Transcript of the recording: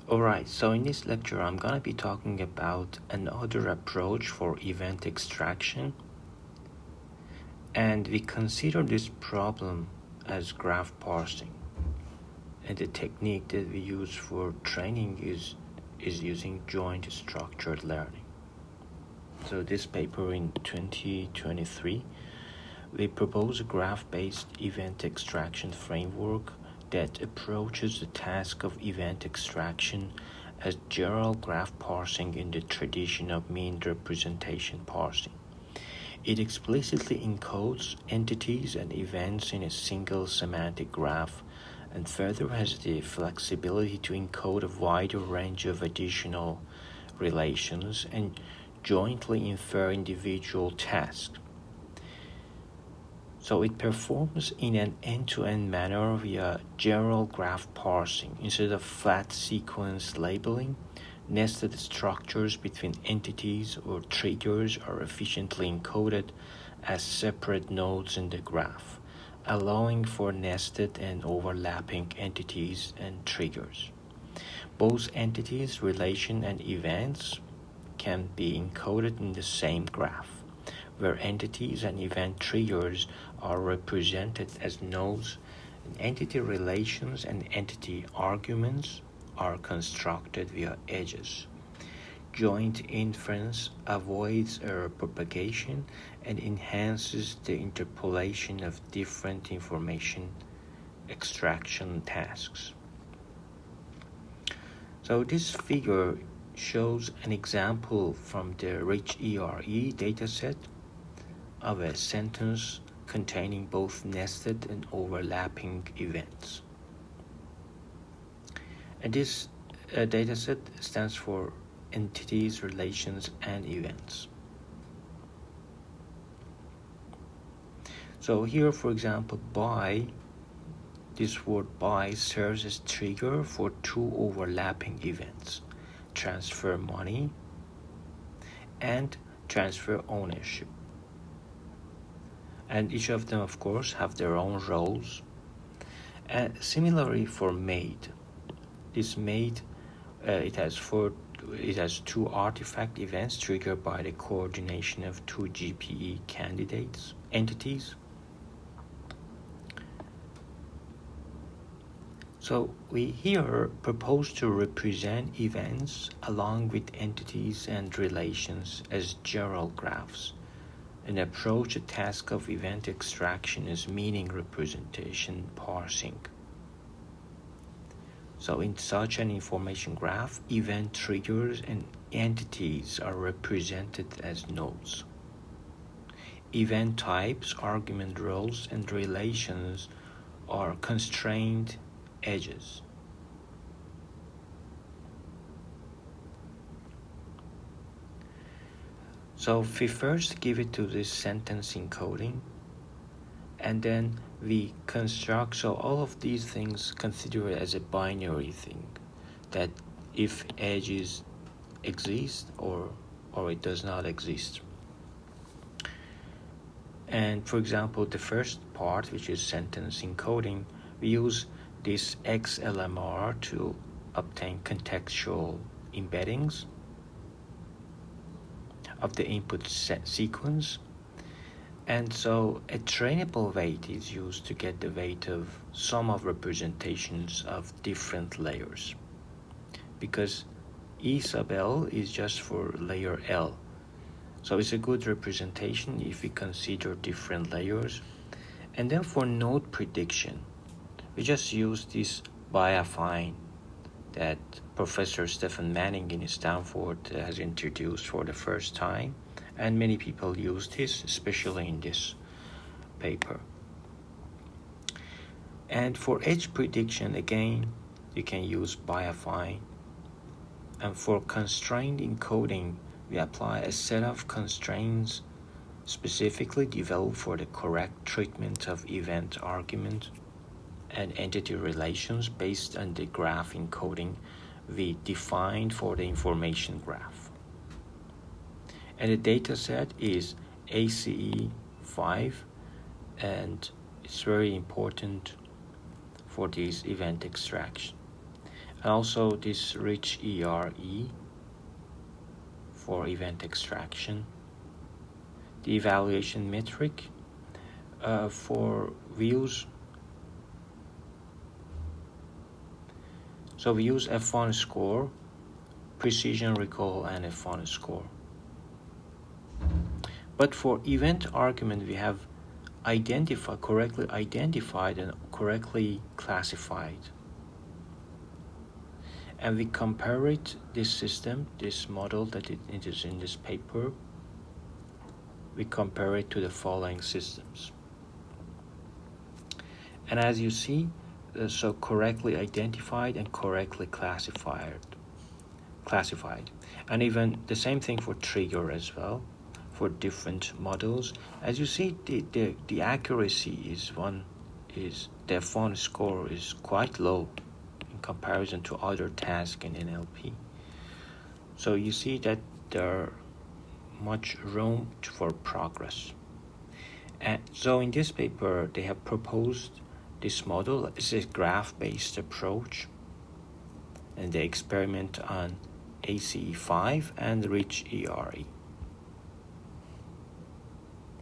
Alright, so in this lecture I'm going to be talking about another approach for event extraction, and we consider this problem as graph parsing, and the technique that we use for training is using joint structured learning. So this paper in 2023, we propose a graph-based event extraction framework that approaches the task of event extraction as general graph parsing in the tradition of mean representation parsing. It explicitly encodes entities and events in a single semantic graph, and further has the flexibility to encode a wider range of additional relations and jointly infer individual tasks. So it performs in an end-to-end manner via general graph parsing. Instead of flat sequence labeling, nested structures between entities or triggers are efficiently encoded as separate nodes in the graph, allowing for nested and overlapping entities and triggers. Both entities, relation, and events can be encoded in the same graph, where entities and event triggers are represented as nodes, and entity relations and entity arguments are constructed via edges. Joint inference avoids error propagation and enhances the interpolation of different information extraction tasks. So this figure shows an example from the rich ERE dataset of a sentence containing both nested and overlapping events. And this dataset stands for entities, relations, and events. So here, for example, buy, this word buy serves as trigger for two overlapping events: transfer money and transfer ownership. And each of them, of course, have their own roles. And similarly for made, this made, it has two artifact events triggered by the coordination of two GPE candidates entities. So we here propose to represent events along with entities and relations as general graphs, and approach the task of event extraction as meaning representation parsing. So in such an information graph, event triggers and entities are represented as nodes. Event types, argument roles, and relations are constrained edges. So we first give it to this sentence encoding, and then we construct, so all of these things consider it as a binary thing, that if edges exist or it does not exist. And for example, the first part, which is sentence encoding, we use this XLMR to obtain contextual embeddings of the input sequence. And so a trainable weight is used to get the weight of sum of representations of different layers, because E sub L is just for layer L. So it's a good representation if we consider different layers. And then for node prediction, we just use this biaffine that Professor Stephen Manning in Stanford has introduced for the first time, and many people use this, especially in this paper. And for edge prediction, again, you can use biaffine. And for constrained encoding, we apply a set of constraints specifically developed for the correct treatment of event argument and entity relations based on the graph encoding we defined for the information graph. And the data set is ACE5, and it's very important for this event extraction. and also this rich ERE for event extraction. The evaluation metric for views. So we use F1 score, precision recall, and F1 score. But for event argument, we have correctly identified and correctly classified. And we compare it, this system, this model that it is in this paper, we compare it to the following systems. And as you see, so correctly identified and correctly classified. And even the same thing for trigger as well, for different models. As you see, the accuracy the F1 score is quite low in comparison to other tasks in NLP. So you see that there are much room for progress. And so in this paper, they have proposed this model. It's a graph-based approach, and they experiment on ACE5 and rich ERE.